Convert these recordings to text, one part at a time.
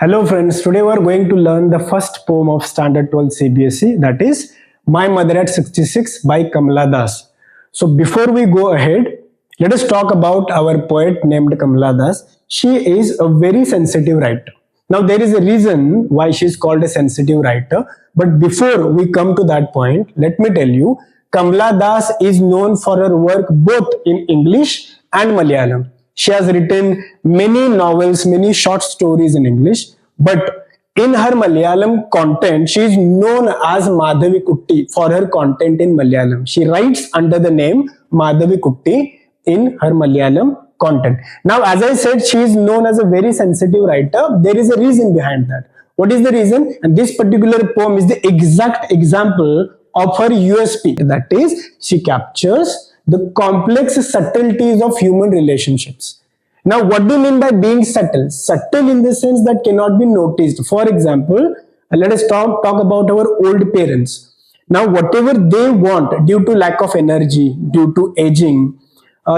Hello friends, today we are going to learn the first poem of Standard 12 CBSE, that is My Mother at 66 by Kamala Das. So before we go ahead, let us talk about our poet named Kamala Das. She is a very sensitive writer. Now there is a reason why she is called a sensitive writer, but before we come to that point, let me tell you, Kamala Das is known for her work both in English and Malayalam. She has written many novels, many short stories in English, but in her Malayalam content, she is known as Madhavi Kutti for her content in Malayalam. She writes under the name Madhavi Kutti in her Malayalam content. Now, as I said, she is known as a very sensitive writer. There is a reason behind that. What is the reason? And this particular poem is the exact example of her USP. That is, she captures the complex subtleties of human relationships. Now, what do you mean by being subtle? Subtle in the sense that cannot be noticed. For example, let us talk about our old parents. Now, whatever they want due to lack of energy, due to aging,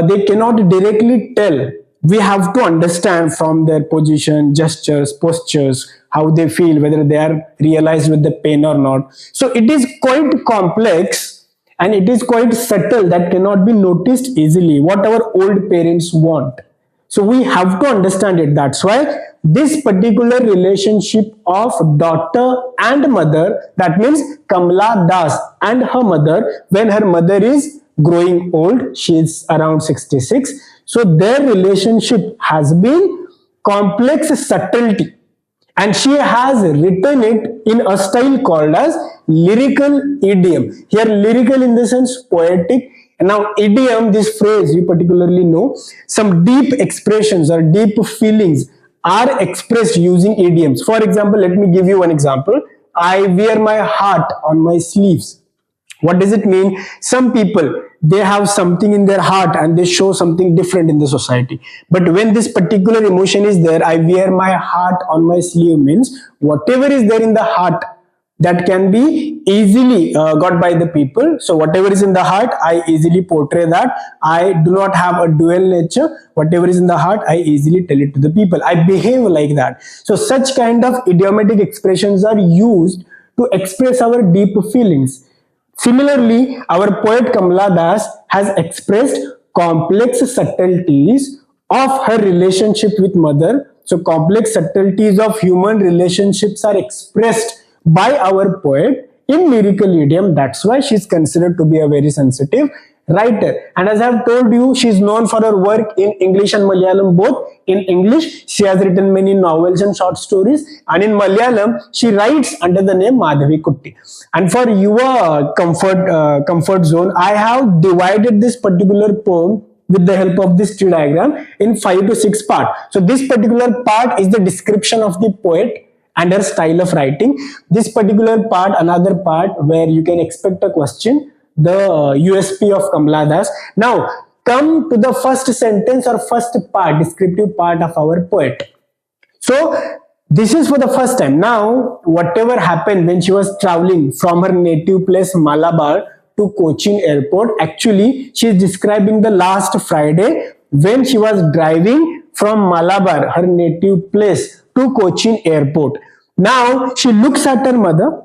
they cannot directly tell. We have to understand from their position, gestures, postures, how they feel, whether they are realized with the pain or not. So it is quite complex and it is quite subtle that cannot be noticed easily what our old parents want. So we have to understand it. That's why this particular relationship of daughter and mother, that means Kamala Das and her mother, when her mother is growing old, she is around 66. So their relationship has been complex subtlety. And she has written it in a style called as lyrical idiom. Here lyrical in the sense poetic. And now idiom, this phrase you particularly know, some deep expressions or deep feelings are expressed using idioms. For example, let me give you one example. I wear my heart on my sleeves. What does it mean? Some people, they have something in their heart and they show something different in the society. But when this particular emotion is there, I wear my heart on my sleeve means whatever is there in the heart, that can be easily got by the people. So whatever is in the heart, I easily portray that. I do not have a dual nature. Whatever is in the heart, I easily tell it to the people. I behave like that. So such kind of idiomatic expressions are used to express our deep feelings. Similarly, our poet Kamala Das has expressed complex subtleties of her relationship with mother. So complex subtleties of human relationships are expressed by our poet in lyrical idiom. That's why she is considered to be a very sensitive writer. And as I have told you, she is known for her work in English and Malayalam both. In English, she has written many novels and short stories, and in Malayalam, she writes under the name Madhavi Kutti. And for your comfort zone, I have divided this particular poem with the help of this tree diagram in 5 to 6 parts. So this particular part is the description of the poet and her style of writing. This particular part, another part where you can expect a question, the USP of Kamala Das. Now, come to the first sentence or first part, descriptive part of our poet. So, this is for the first time. Now, whatever happened when she was traveling from her native place Malabar to Cochin airport, actually, she is describing the last Friday when she was driving from Malabar, her native place, to Cochin airport. Now she looks at her mother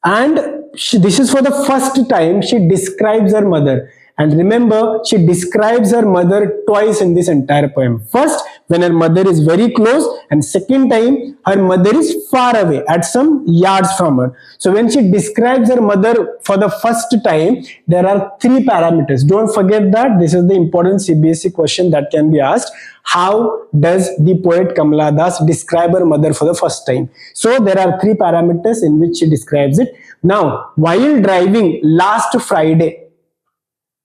and this is for the first time she describes her mother. And remember, she describes her mother twice in this entire poem. First, when her mother is very close, and second time, her mother is far away at some yards from her. So when she describes her mother for the first time, there are 3 parameters. Don't forget that. This is the important CBSE question that can be asked. How does the poet Kamala Das describe her mother for the first time? So there are 3 parameters in which she describes it. Now, while driving last Friday,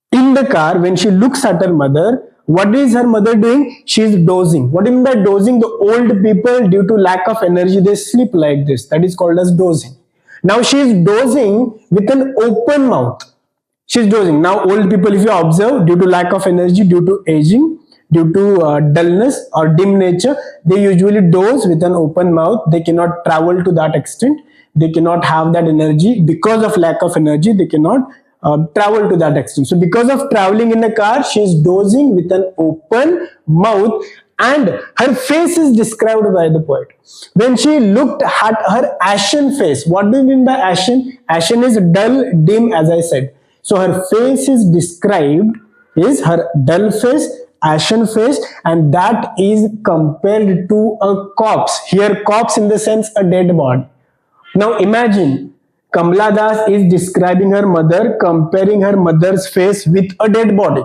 in the car, when she looks at her mother, what is her mother doing? She is dozing. What do you mean by dozing? The old people, due to lack of energy, they sleep like this. That is called as dozing. Now she is dozing with an open mouth. She is dozing. Now old people, if you observe, due to lack of energy, due to aging, due to dullness or dim nature, they usually doze with an open mouth. They cannot travel to that extent. They cannot have that energy. Because of lack of energy, they cannot travel to that extent. So because of traveling in the car, she is dozing with an open mouth and her face is described by the poet. When she looked at her ashen face, what do you mean by ashen? Ashen is dull, dim, as I said. So her face is described is her dull face, ashen face, and that is compared to a corpse. Here, corpse in the sense a dead body. Now imagine Kamala Das is describing her mother, comparing her mother's face with a dead body.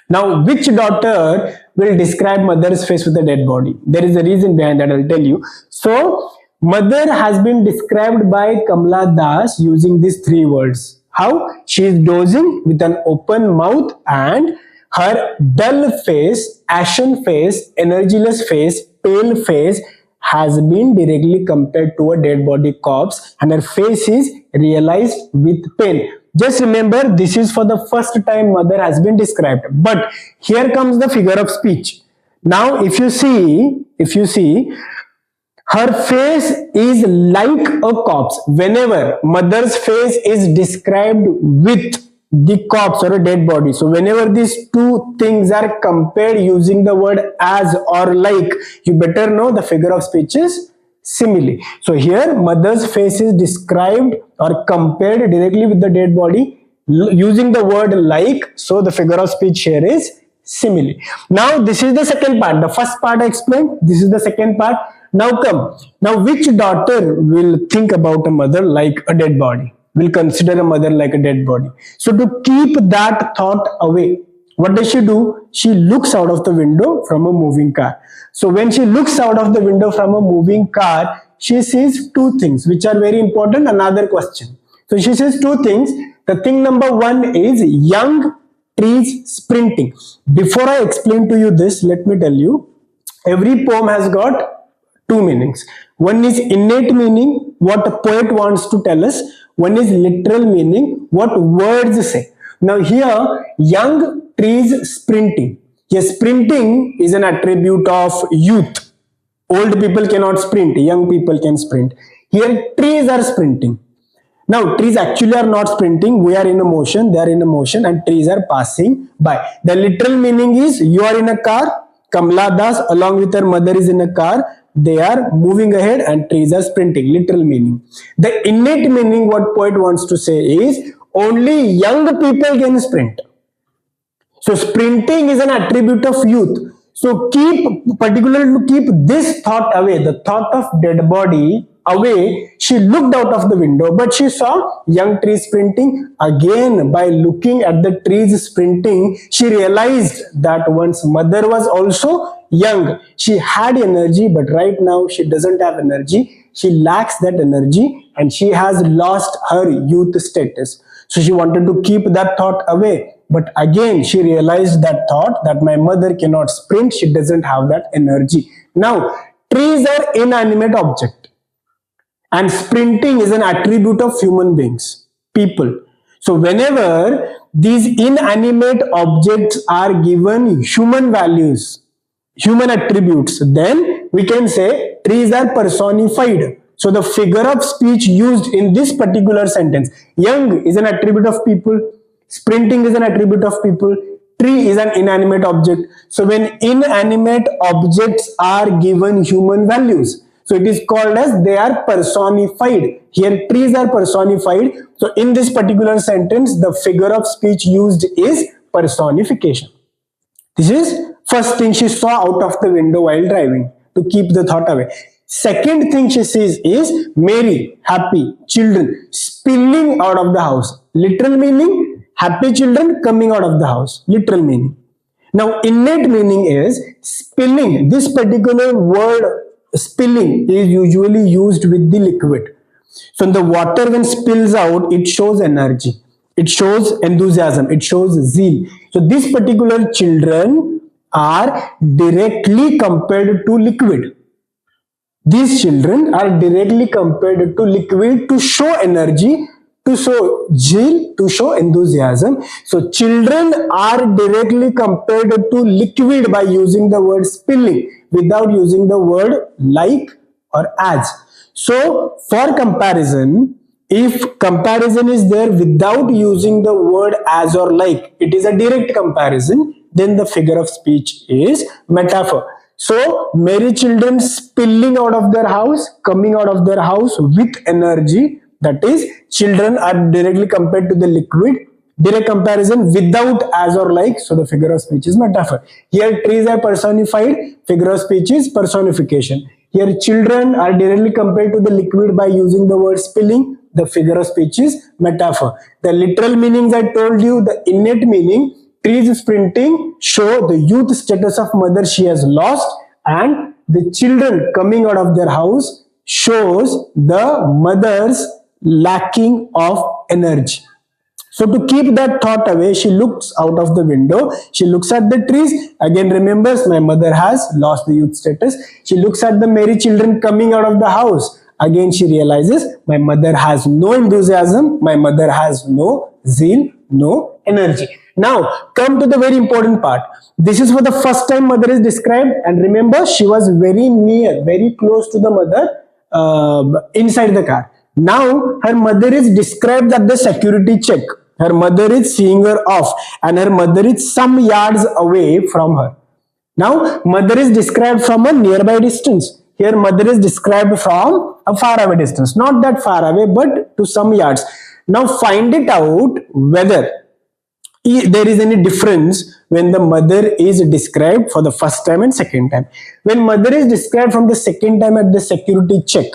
Now, which daughter will describe mother's face with a dead body? There is a reason behind that, I'll tell you. So, mother has been described by Kamala Das using these three words. How? She is dozing with an open mouth and her dull face, ashen face, energyless face, pale face has been directly compared to a dead body corpse, and her face is realized with pain. Just remember, this is for the first time mother has been described. But here comes the figure of speech. Now, if you see, her face is like a corpse. Whenever mother's face is described with the corpse or a dead body, so whenever these two things are compared using the word as or like, you better know the figure of speech is simile. So here mother's face is described or compared directly with the dead body using the word like, so the figure of speech here is simile. Now this is the second part. The first part I explained, this is the second part. Now come. Now which daughter will think about a mother like a dead body? Will consider a mother like a dead body. So to keep that thought away, what does she do? She looks out of the window from a moving car. So when she looks out of the window from a moving car, she sees two things which are very important. Another question. So she says two things. The thing number one is young trees sprinting. Before I explain to you this, let me tell you, every poem has got two meanings. One is innate meaning, what a poet wants to tell us. One is literal meaning, what words say. Now here, young trees sprinting. Yes, sprinting is an attribute of youth. Old people cannot sprint, young people can sprint. Here, trees are sprinting. Now, trees actually are not sprinting. We are in a motion, they are in a motion, and trees are passing by. The literal meaning is, you are in a car, Kamala Das along with her mother is in a car, they are moving ahead and trees are sprinting. Literal meaning. The innate meaning, what poet wants to say is, only young people can sprint. So sprinting is an attribute of youth. So particularly to keep this thought away, the thought of dead body away, she looked out of the window, but she saw young trees sprinting. Again, by looking at the trees sprinting, she realized that once mother was also young, she had energy, but right now she doesn't have energy. She lacks that energy and she has lost her youth status. So she wanted to keep that thought away. But again, she realized that thought that my mother cannot sprint. She doesn't have that energy. Now, trees are inanimate object. And sprinting is an attribute of human beings, people. So whenever these inanimate objects are given human values, human attributes, then we can say trees are personified. So the figure of speech used in this particular sentence, young is an attribute of people, sprinting is an attribute of people, tree is an inanimate object. So when inanimate objects are given human values, so it is called as they are personified. Here trees are personified. So in this particular sentence, the figure of speech used is personification. This is first thing she saw out of the window while driving to keep the thought away. Second thing she sees is merry, happy, children spilling out of the house. Literal meaning, happy children coming out of the house. Literal meaning. Now innate meaning is spilling. This particular word spilling is usually used with the liquid. So the water when spills out, it shows energy. It shows enthusiasm. It shows zeal. So these particular children are directly compared to liquid. These children are directly compared to liquid to show energy, to show zeal, to show enthusiasm. So children are directly compared to liquid by using the word spilling without using the word like or as. So for comparison, if comparison is there without using the word as or like, it is a direct comparison. then the figure of speech is metaphor. So many children spilling out of their house, coming out of their house with energy, that is, children are directly compared to the liquid. Direct comparison without as or like, so the figure of speech is metaphor. Here trees are personified, figure of speech is personification. Here children are directly compared to the liquid by using the word spilling, the figure of speech is metaphor. The literal meanings I told you, the innate meaning, trees sprinting show the youth status of mother she has lost, and the children coming out of their house shows the mother's lacking of energy. So to keep that thought away, she looks out of the window. She looks at the trees. Again, remembers my mother has lost the youth status. She looks at the merry children coming out of the house. Again, she realizes my mother has no enthusiasm. My mother has no zeal, no energy. Now, come to the very important part. This is for the first time mother is described. And remember, she was very near, very close to the mother inside the car. Now, her mother is described at the security check. Her mother is seeing her off and her mother is some yards away from her. Now, mother is described from a nearby distance. Here, mother is described from a far away distance. Not that far away, but to some yards. Now, find it out whether there is any difference when the mother is described for the first time and second time. When mother is described from the second time at the security check,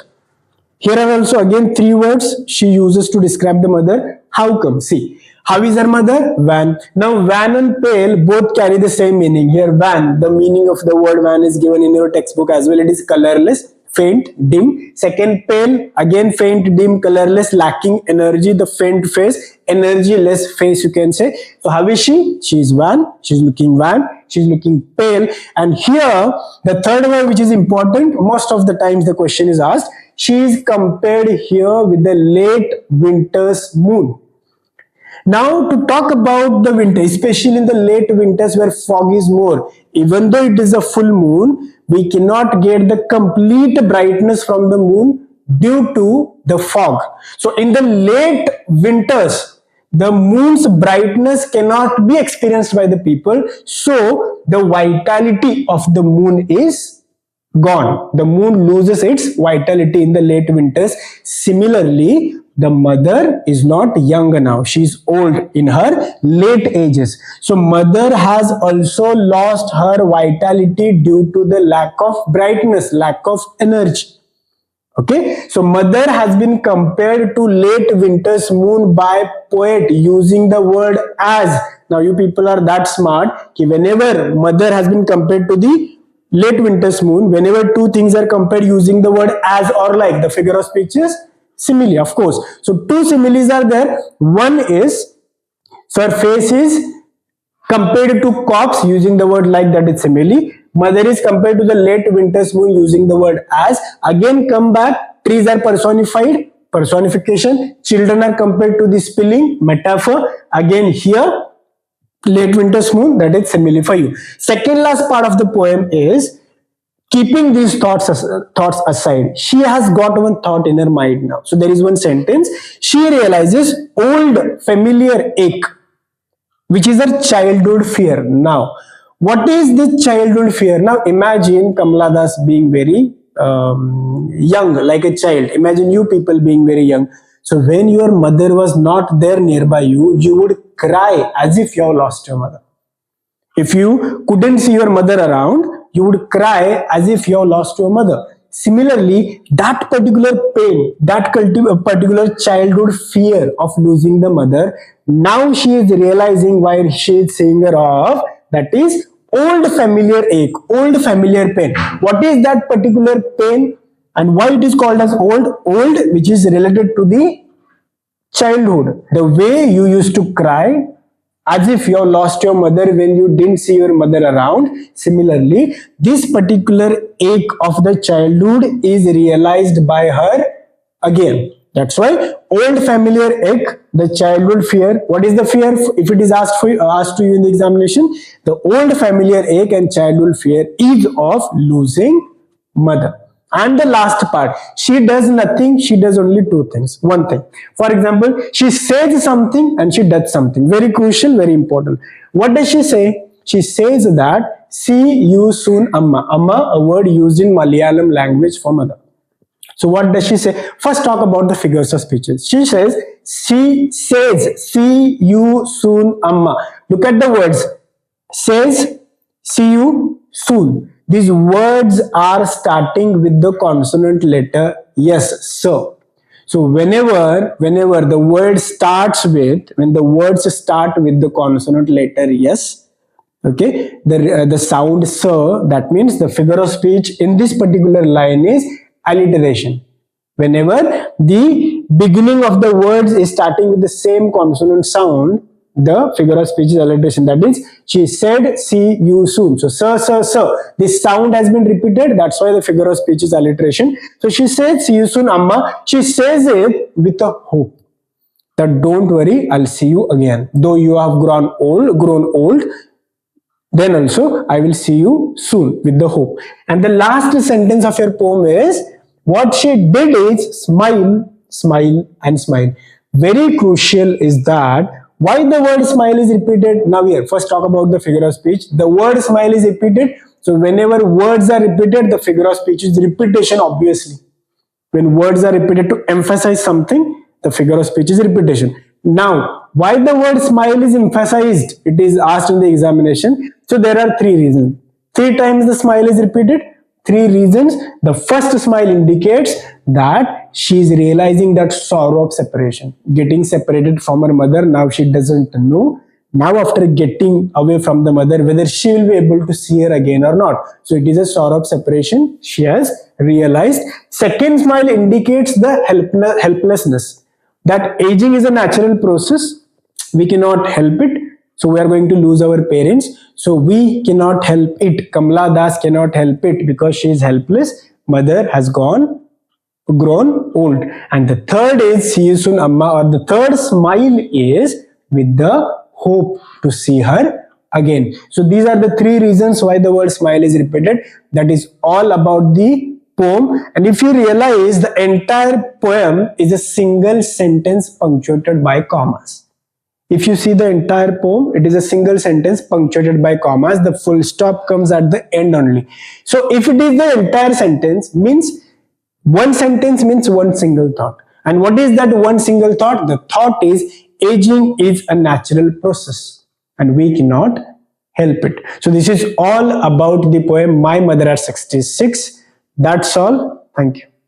here are also again three words she uses to describe the mother. How come? See, how is her mother? Van. Now, van and pale both carry the same meaning. Here, van, the meaning of the word van is given in your textbook as well. It is colorless, faint, dim. Second, pale, again faint, dim, colorless, lacking energy, the faint face, energyless face you can say. So how is she? She is van, she's looking van, she's looking pale. And here, the third one which is important, most of the times the question is asked, she is compared here with the late winter's moon. Now to talk about the winter, especially in the late winters where fog is more, even though it is a full moon, we cannot get the complete brightness from the moon due to the fog. So in the late winters, the moon's brightness cannot be experienced by the people. So the vitality of the moon is gone. The moon loses its vitality in the late winters. Similarly, the mother is not young now. She is old in her late ages. So mother has also lost her vitality due to the lack of brightness, lack of energy. Okay, so mother has been compared to late winter's moon by poet using the word as. Now you people are that smart कि whenever mother has been compared to the late winter's moon, whenever two things are compared using the word as or like, the figure of speech is simile, of course. So two similes are there. One is, so her face is compared to corpse using the word like, that is simile. Mother is compared to the late winter's moon using the word as. Again come back, trees are personified, personification. Children are compared to the spilling, metaphor. Again here, late winter's moon, that is simile for you. Second last part of the poem is, keeping these thoughts aside, she has got one thought in her mind now. So there is one sentence. She realizes old familiar ache, which is her childhood fear. Now, what is the childhood fear? Now imagine Kamala Das being very young, like a child. Imagine you people being very young. So when your mother was not there nearby you, you would cry as if you have lost your mother. If you couldn't see your mother around, you would cry as if you have lost your mother. Similarly, that particular pain, that particular childhood fear of losing the mother, now she is realizing while she is seeing her off, that is old familiar ache, old familiar pain. What is that particular pain and why it is called as old? Old, which is related to the childhood. The way you used to cry as if you have lost your mother when you didn't see your mother around. Similarly, this particular ache of the childhood is realized by her again. That's why old familiar ache, the childhood fear. What is the fear? If it is asked to you in the examination, the old familiar ache and childhood fear is of losing mother. And the last part, she does nothing, she does only two things. One thing. For example, she says something and she does something. Very crucial, very important. What does she say? she says that, see you soon, Amma. Amma, a word used in Malayalam language for mother. So what does she say? First talk about the figures of speeches. She says, see you soon, Amma. Look at the words. Says, see you soon. These words are starting with the consonant letter yes, sir. So whenever the word starts with, when the words start with the consonant letter yes, okay, the sound sir, that means the figure of speech in this particular line is alliteration. Whenever the beginning of the words is starting with the same consonant sound, the figure of speech is alliteration. That is, she said, see you soon. So, sir. This sound has been repeated. That's why the figure of speech is alliteration. So, she said, see you soon, Amma. She says it with a hope that don't worry, I'll see you again. Though you have grown old, then also I will see you soon, with the hope. And the last sentence of your poem is, what she did is smile, and smile. Very crucial is that why the word smile is repeated. Now here, first talk about the figure of speech. The word smile is repeated. So whenever words are repeated, the figure of speech is repetition, obviously. When words are repeated to emphasize something, the figure of speech is repetition. Now, why the word smile is emphasized? It is asked in the examination. So there are three reasons. 3 times the smile is repeated. 3 reasons. The first smile indicates that she is realizing that sorrow of separation, getting separated from her mother. Now she doesn't know. Now after getting away from the mother, whether she will be able to see her again or not. So it is a sorrow of separation she has realized. Second smile indicates the helplessness. That aging is a natural process. We cannot help it. So we are going to lose our parents. So we cannot help it. Kamala Das cannot help it because she is helpless. Mother has grown old. And the third is see you soon, Amma, or the third smile is with the hope to see her again. So these are the 3 reasons why the word smile is repeated. That is all about the poem. And if you realize, the entire poem is a single sentence punctuated by commas. If you see the entire poem, it is a single sentence punctuated by commas. The full stop comes at the end only. So if it is the entire sentence, means one sentence means one single thought. And what is that one single thought? The thought is aging is a natural process and we cannot help it. So this is all about the poem My Mother at 66. That's all. Thank you.